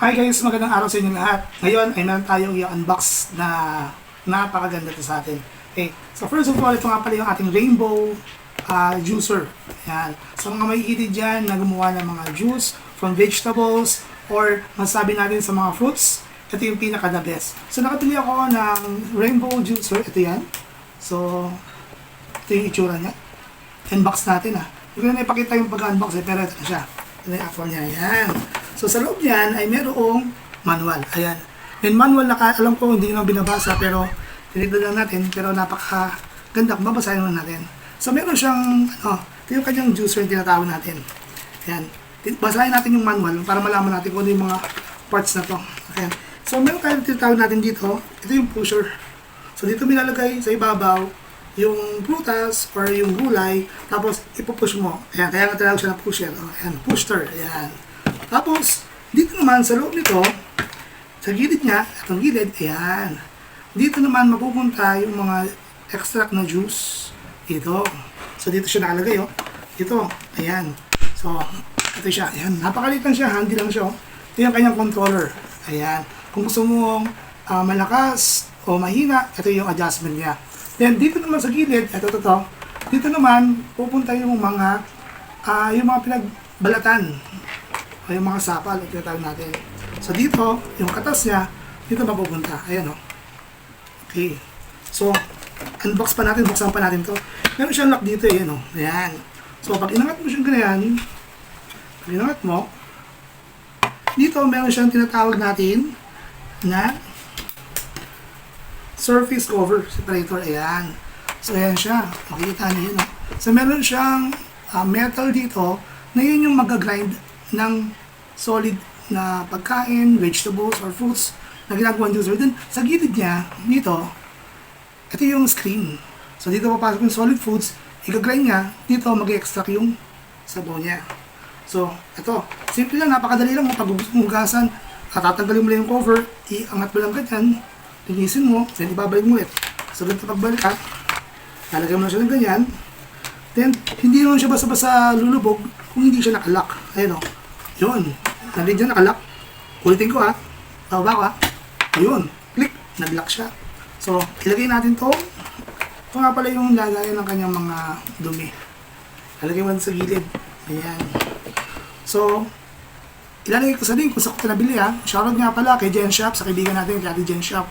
Hi guys, magandang araw sa inyo lahat. Ngayon ay meron tayong i-unbox na napakaganda to sa atin. Okay, so first of all, ito nga pala yung ating rainbow juicer. Ayan. So mga may hilig dyan na gumawa ng mga juice from vegetables or masabi natin sa mga fruits, ito yung pinaka the best. So nakabili ako ng rainbow juicer. Ito yan. So ito yung itsura niya. Unbox natin ah. Hindi ko na ipakita yung pag-unbox pero ito na siya. Ito na yung apple niya. Ayan. So sa loob niyan ay merong manual. Ayan. Yung manual na alam ko hindi na binabasa pero tinignan lang natin pero napaka-ganda kung babasahin lang natin. So meron siyang ito yung kanyang juicer yung tinatawag natin. Ayan. Basahin natin yung manual para malaman natin kung ano yung mga parts na to. Ayan. So meron tayong tinatawag natin dito. Ito yung pusher. So dito binalagay sa ibabaw yung prutas or yung gulay tapos ipupush mo. Ayan. Kaya nga tinawag siya na pusher. Ayan. Pusher. Ayan. Tapos, dito naman sa loob nito, sa gilid niya, itong gilid, ayan. Dito naman mapupunta yung mga extract na juice. Dito. So, dito siya nakalagay, oh. Dito, ayan. So, ito siya. Ayan, napakaliit lang siya, handy lang siya, oh. Ito yung kanyang controller. Ayan. Kung gusto mong malakas o mahina, ito yung adjustment niya. Then, dito naman sa gilid, ito. Dito naman, pupunta yung mga pinagbalatan. O yung mga sapal, ito yung tawag natin. So dito, yung katas niya, dito mapupunta. Ayan o. Okay. So, unbox pa natin, buksan pa natin to. Meron siyang lock dito eh, o. Ayan. So, pag inangat mo siyang ganyan, pag inangat mo, dito meron siyang tinatawag natin na surface cover separator. Ayan. So, ayan siya. Makikita niyo yun o. So, meron siyang metal dito na yun yung mag-grind ng solid na pagkain, vegetables or fruits na ginagawang juicer. Then, sa gilid niya, dito, ito yung screen. So, dito papasok yung solid foods, i-grind niya, dito mag-extract yung sabaw niya. So, ito, simple lang, napakadali lang. Pag hugasan, tatanggalin mo lang yung cover, iangat mo lang ganyan, linisin mo, then ibabalik mo ulit. So, ganito pagbalik ka, lalagay mo na siya ng ganyan, then, hindi naman siya basta-basta lulubog kung hindi siya nakalock. Ayun o. Yun. Nandito dyan nakalock. Ulitin ko ha. Tawag ko ha. Ayun. Click. Nag-lock siya. So, ilagay natin to. Ito nga pala yung lagayan ng kanyang mga dumi. Ilagay mo sa gilid. Ayan. So, ilalagay ko sa link kung saan ko nabili ha. Shoutout nga pala kay Jen Shop, sa kaibigan natin, kay Jen Shop.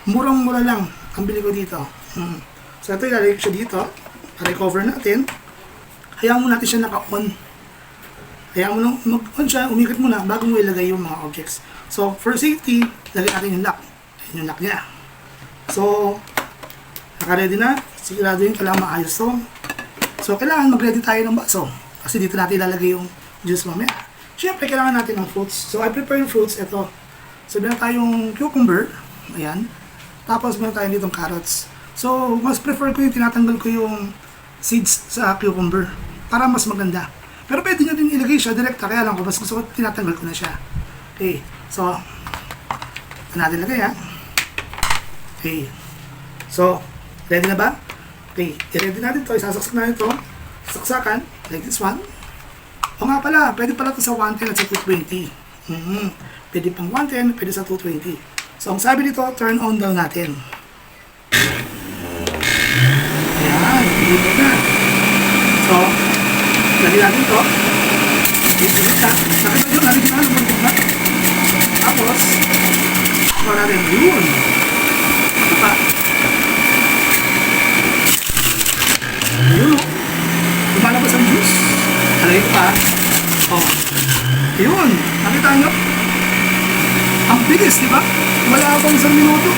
Murang-mura lang ang bili ko dito. So, ito ilalagay ko siya dito. Para i-cover natin. Hayaan mo natin siya naka-on. Hayaan mo nung mag-on siya, umikot muna bago mo ilagay yung mga objects. So, for safety, lagay natin yung lock. Ayan yung lock niya. So, naka-ready na. Sigurado yung kailangan maayos to. So, kailangan mag-ready tayo ng baso. Kasi dito natin ilalagay yung juice mamaya. Siyempre, kailangan natin ng fruits. So, I prepare yung fruits. Ito. So, meron tayong cucumber. Ayan. Tapos, meron tayong ditong carrots. So, mas prefer ko yung tinatanggal ko yung seeds sa cucumber para mas maganda. Pero pwede nyo din ilagay siya direkta, kaya lang ko mas gusto ko tinatanggal ko na siya. Okay, so natin lagay ha. Okay, so ready na ba? Okay, i-ready natin to, isasaksak natin to. Saksakan, like this one. O nga pala, pwede pala to sa 110 at sa 220. Pwede pang 110, pwede sa 220. So ang sabi dito, turn on daw natin. Ayan, dito na. So, lagyan natin ito. Dito na. Nakita na, lumuntik na. Tapos, ako natin yun. Ito pa. Ayun. Lumalabas ang juice. Alay ito pa. Oh. Ayun. Nakita nyo? Ang bilis, di ba? Wala akong isang minuto.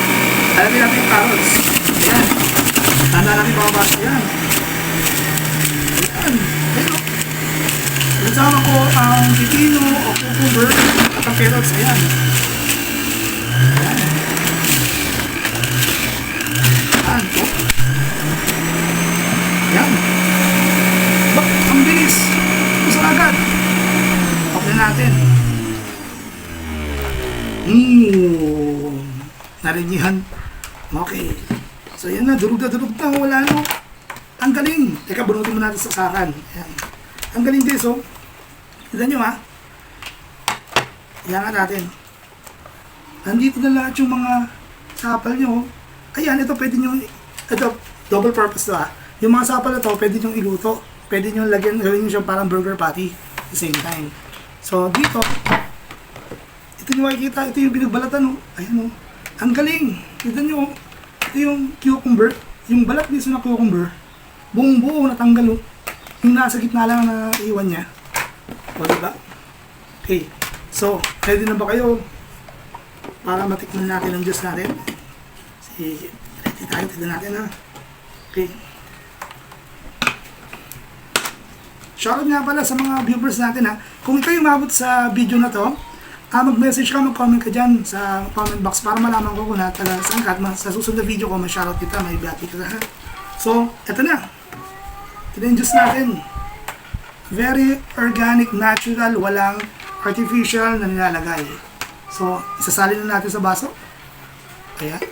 Alagyan natin yung carrots. Ayan. Tanda natin pababasa yan. Ayan. Ayan. Kasama ko ang pipino o cucumber at ang carrots. Ayan. Ayan. Ayan po. Ayan. Bak, ang bilis. Gusto agad. Okay natin. Narinyihan. Okay. So yan na, durug na, wala no. Ang galing. Teka, bunutin mo natin sa sakan. Ayan. Ang galing guys, oh. Tignan nyo ha. Ilangan natin. Nandito na lahat yung mga sapal nyo. Ayan, ito pwede nyo, ito, double purpose to Yung mga sapal na to, pwede nyo iluto. Pwede nyo lagyan, gawin nyo siya parang burger patty at the same time. So, dito, ito nyo makikita, ito yung binagbalatan, Ayan, Ang galing. Tignan nyo, ito yung cucumber. Yung balat mismo na cucumber. Buong buo natanggal, Yung nasa gitna lang na iwan niya. O, diba? Okay. So, ready na ba kayo? Para matikman natin ang juice natin. Ready tayo, tignan natin Okay. Shoutout nga pala sa mga viewers natin Kung ikaw yung mabot sa video na to, mag-message ka, mag-comment ka dyan sa comment box para malaman ko kung saan ka at sa susunod na video ko, ma-shoutout kita, may bati ka So, eto na. Ito yung juice natin. Very organic, natural, walang artificial na nilalagay. So, isasalin na natin sa baso. Ayan.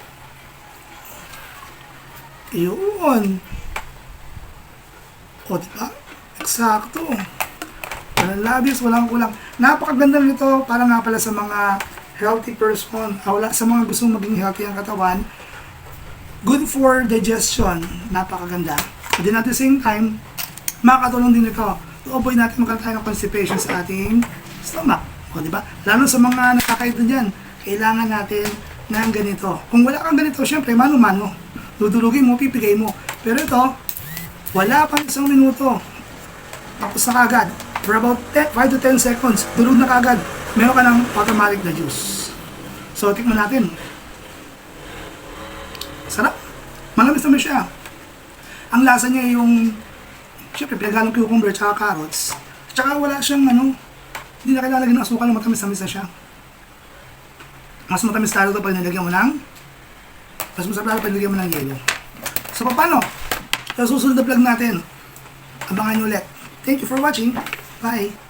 Yun. O, diba? Eksakto. Walang labis, walang kulang. Napakaganda nito para nga pala sa mga healthy person. Sa mga gusto maging healthy ang katawan. Good for digestion. Napakaganda. And then at the same time, makakatulong din ito. To-avoid natin magkaroon ng constipation sa ating stomach. O, diba? Lalo sa mga nakakaito dyan, kailangan natin ng ganito. Kung wala kang ganito, syempre, mano-mano. Dudulugin mo, pipigay mo. Pero ito, wala pang 1 minuto. Tapos na kagad. For about 5 to 10 seconds, tulog na kagad. Meron ka ng automatic na juice. So, tikman natin. Sarap. Malamis naman siya. Ang lasa niya yung, syempre, pinaghalong cucumber at carrots. Tsaka wala siyang, hindi na kailangan ng asukal, matamis-tamis na siya. Mas matamis talo ito pag nilagyan mo ng, mas masarap talo pag nilagyan mo ng yelo. So, paano? Sa susunod na vlog natin, abangan nyo ulit. Thank you for watching. Bye!